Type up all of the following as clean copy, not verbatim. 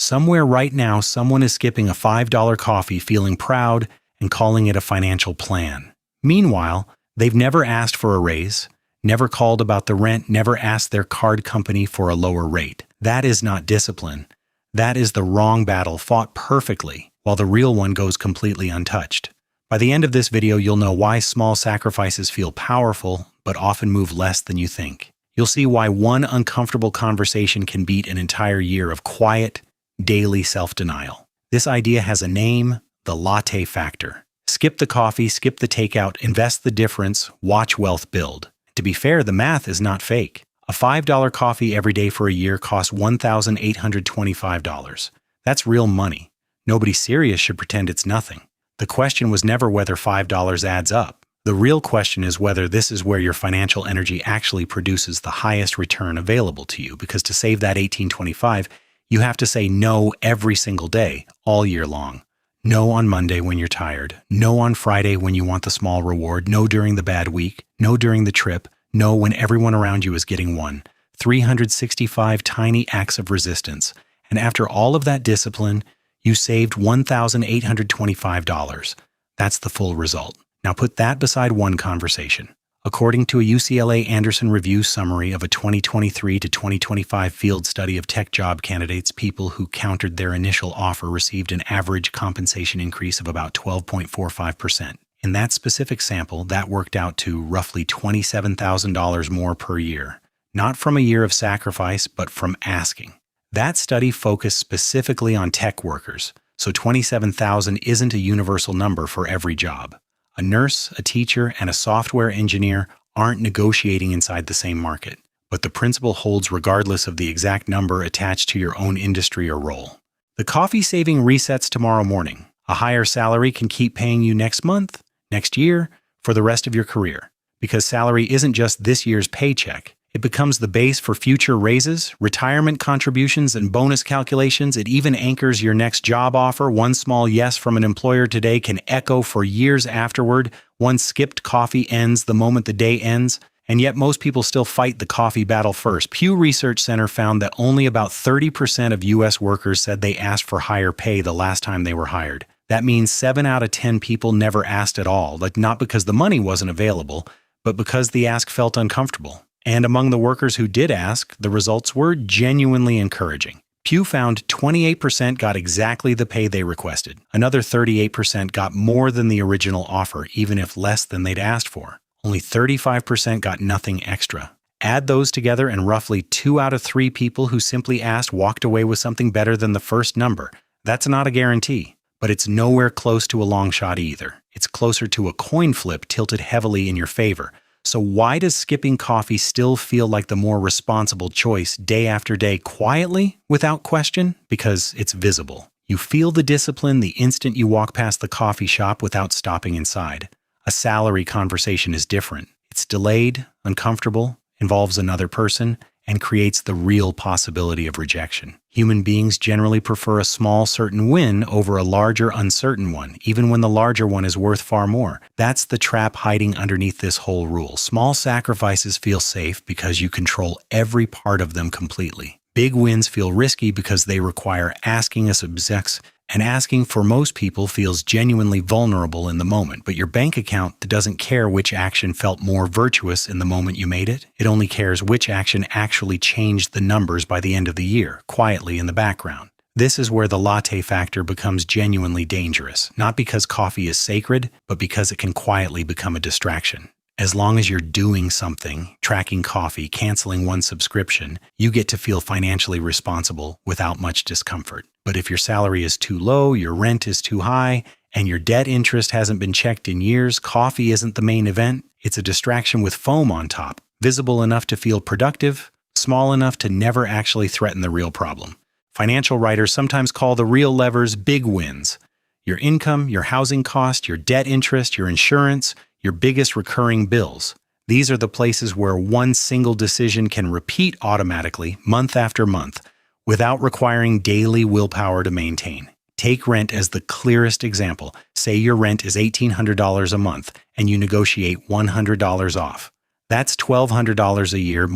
Somewhere right now, someone is skipping a $5 coffee feeling proud and calling it a financial plan. Meanwhile, they've never asked for a raise, never called about the rent, never asked their card company for a lower rate. That is not discipline. That is the wrong battle fought perfectly, while the real one goes completely untouched. By the end of this video, you'll know why small sacrifices feel powerful, but often move less than you think. You'll see why one uncomfortable conversation can beat an entire year of quiet, daily self-denial. This idea has a name: the latte factor. Skip the coffee, skip the takeout, invest the difference, watch wealth build. To be fair, the math is not fake. A $5 coffee every day for a year costs $1,825. That's real money. Nobody serious should pretend it's nothing. The question was never whether $5 adds up. The real question is whether this is where your financial energy actually produces the highest return available to you, because to save that $1,825, you have to say no every single day, all year long. No on Monday when you're tired. No on Friday when you want the small reward. No during the bad week. No during the trip. No when everyone around you is getting one. 365 tiny acts of resistance. And after all of that discipline, you saved $1,825. That's the full result. Now put that beside one conversation. According to a UCLA Anderson Review summary of a 2023 to 2025 field study of tech job candidates, people who countered their initial offer received an average compensation increase of about 12.45%. In that specific sample, that worked out to roughly $27,000 more per year. Not from a year of sacrifice, but from asking. That study focused specifically on tech workers, so 27,000 isn't a universal number for every job. A nurse, a teacher, and a software engineer aren't negotiating inside the same market, but the principle holds regardless of the exact number attached to your own industry or role. The coffee saving resets tomorrow morning. A higher salary can keep paying you next month, next year, for the rest of your career, because salary isn't just this year's paycheck. It becomes the base for future raises, retirement contributions, and bonus calculations. It even anchors your next job offer. One small yes from an employer today can echo for years afterward. One skipped coffee ends the moment the day ends. And yet most people still fight the coffee battle first. Pew Research Center found that only about 30% of U.S. workers said they asked for higher pay the last time they were hired. That means 7 out of 10 people never asked at all, not because the money wasn't available, but because the ask felt uncomfortable. And among the workers who did ask, the results were genuinely encouraging. Pew found 28% got exactly the pay they requested. Another 38% got more than the original offer, even if less than they'd asked for. Only 35% got nothing extra. Add those together and roughly 2 out of 3 people who simply asked walked away with something better than the first number. That's not a guarantee, but it's nowhere close to a long shot either. It's closer to a coin flip tilted heavily in your favor. So why does skipping coffee still feel like the more responsible choice day after day, quietly, without question? Because it's visible. You feel the discipline the instant you walk past the coffee shop without stopping inside. A salary conversation is different. It's delayed, uncomfortable, involves another person, and creates the real possibility of rejection. Human beings generally prefer a small certain win over a larger uncertain one, even when the larger one is worth far more. That's the trap hiding underneath this whole rule. Small sacrifices feel safe because you control every part of them completely. Big wins feel risky because they require asking us execs, and asking for most people feels genuinely vulnerable in the moment. But your bank account doesn't care which action felt more virtuous in the moment you made it. It only cares which action actually changed the numbers by the end of the year, quietly in the background. This is where the latte factor becomes genuinely dangerous, not because coffee is sacred, but because it can quietly become a distraction. As long as you're doing something, tracking coffee, canceling one subscription, you get to feel financially responsible without much discomfort. But if your salary is too low, your rent is too high, and your debt interest hasn't been checked in years, coffee isn't the main event. It's a distraction with foam on top, visible enough to feel productive, small enough to never actually threaten the real problem. Financial writers sometimes call the real levers big wins. Your income, your housing cost, your debt interest, your insurance, your biggest recurring bills. These are the places where one single decision can repeat automatically, month after month, without requiring daily willpower to maintain. Take rent as the clearest example. Say your rent is $1,800 a month, and you negotiate $100 off. That's $1,200 a year,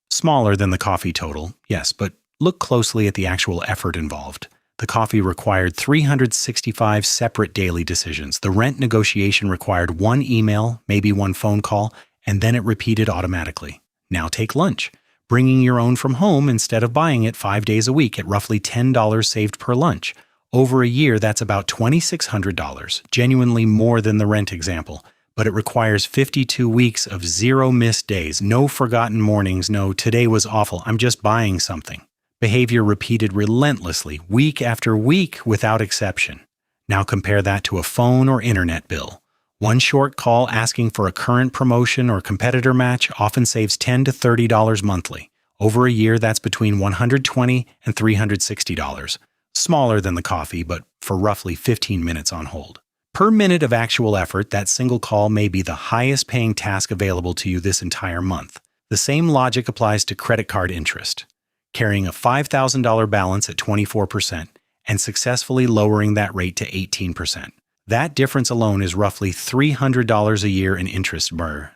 smaller than the coffee total, yes, but look closely at the actual effort involved. The coffee required 365 separate daily decisions. The rent negotiation required one email, maybe one phone call, and then it repeated automatically. Now take lunch. Bringing your own from home instead of buying it 5 days a week at roughly $10 saved per lunch. Over a year, that's about $2,600, genuinely more than the rent example. But it requires 52 weeks of zero missed days, no forgotten mornings, no "today was awful, I'm just buying something." Behavior repeated relentlessly, week after week, without exception. Now compare that to a phone or internet bill. One short call asking for a current promotion or competitor match often saves $10 to $30 monthly. Over a year, that's between $120 and $360. Smaller than the coffee, but for roughly 15 minutes on hold. Per minute of actual effort, that single call may be the highest paying task available to you this entire month. The same logic applies to credit card interest. Carrying a $5,000 balance at 24% and successfully lowering that rate to 18%. That difference alone is roughly $300 a year in interest,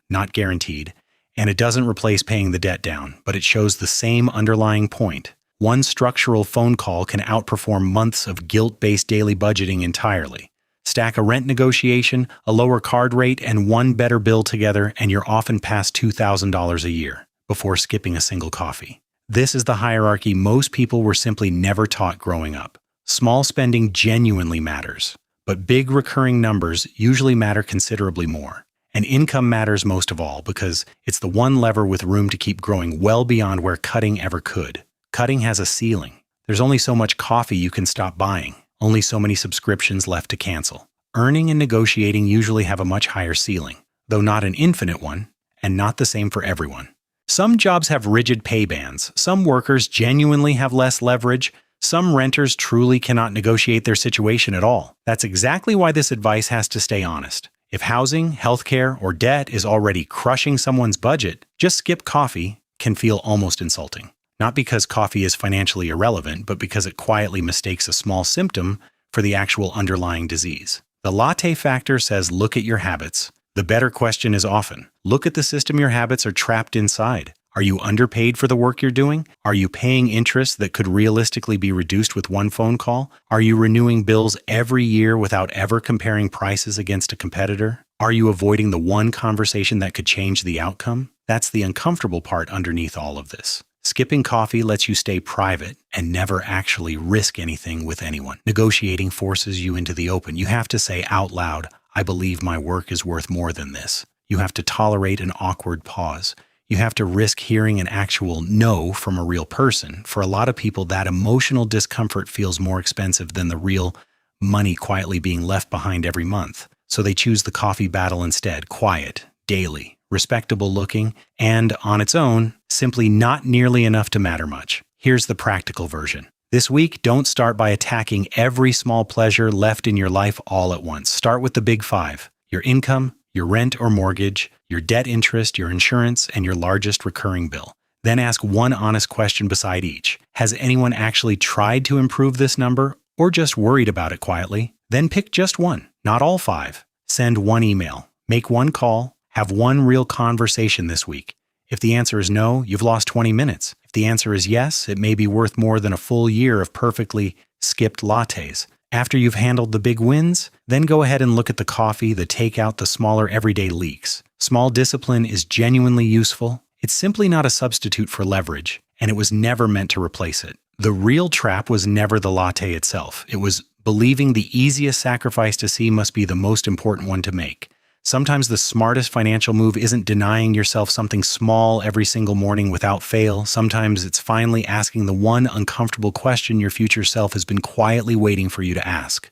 not guaranteed, and it doesn't replace paying the debt down, but it shows the same underlying point. One structural phone call can outperform months of guilt-based daily budgeting entirely. Stack a rent negotiation, a lower card rate, and one better bill together, and you're often past $2,000 a year before skipping a single coffee. This is the hierarchy most people were simply never taught growing up. Small spending genuinely matters, but big recurring numbers usually matter considerably more. And income matters most of all because it's the one lever with room to keep growing well beyond where cutting ever could. Cutting has a ceiling. There's only so much coffee you can stop buying, only so many subscriptions left to cancel. Earning and negotiating usually have a much higher ceiling, though not an infinite one, and not the same for everyone. Some jobs have rigid pay bands, some workers genuinely have less leverage, some renters truly cannot negotiate their situation at all. That's exactly why this advice has to stay honest. If housing, healthcare, or debt is already crushing someone's budget, just skip coffee can feel almost insulting. Not because coffee is financially irrelevant, but because it quietly mistakes a small symptom for the actual underlying disease. The latte factor says look at your habits. The better question is often, look at the system your habits are trapped inside. Are you underpaid for the work you're doing? Are you paying interest that could realistically be reduced with one phone call? Are you renewing bills every year without ever comparing prices against a competitor? Are you avoiding the one conversation that could change the outcome? That's the uncomfortable part underneath all of this. Skipping coffee lets you stay private and never actually risk anything with anyone. Negotiating forces you into the open. You have to say out loud, I believe my work is worth more than this. You have to tolerate an awkward pause. You have to risk hearing an actual no from a real person. For a lot of people, that emotional discomfort feels more expensive than the real money quietly being left behind every month. So they choose the coffee battle instead, quiet, daily, respectable looking, and on its own, simply not nearly enough to matter much. Here's the practical version. This week, don't start by attacking every small pleasure left in your life all at once. Start with the big five: your income, your rent or mortgage, your debt interest, your insurance, and your largest recurring bill. Then ask one honest question beside each. Has anyone actually tried to improve this number or just worried about it quietly? Then pick just one, not all five. Send one email, make one call, have one real conversation this week. If the answer is no, you've lost 20 minutes. If the answer is yes, it may be worth more than a full year of perfectly skipped lattes. After you've handled the big wins, then go ahead and look at the coffee, the takeout, the smaller everyday leaks. Small discipline is genuinely useful. It's simply not a substitute for leverage, and it was never meant to replace it. The real trap was never the latte itself. It was believing the easiest sacrifice to see must be the most important one to make. Sometimes the smartest financial move isn't denying yourself something small every single morning without fail. Sometimes it's finally asking the one uncomfortable question your future self has been quietly waiting for you to ask.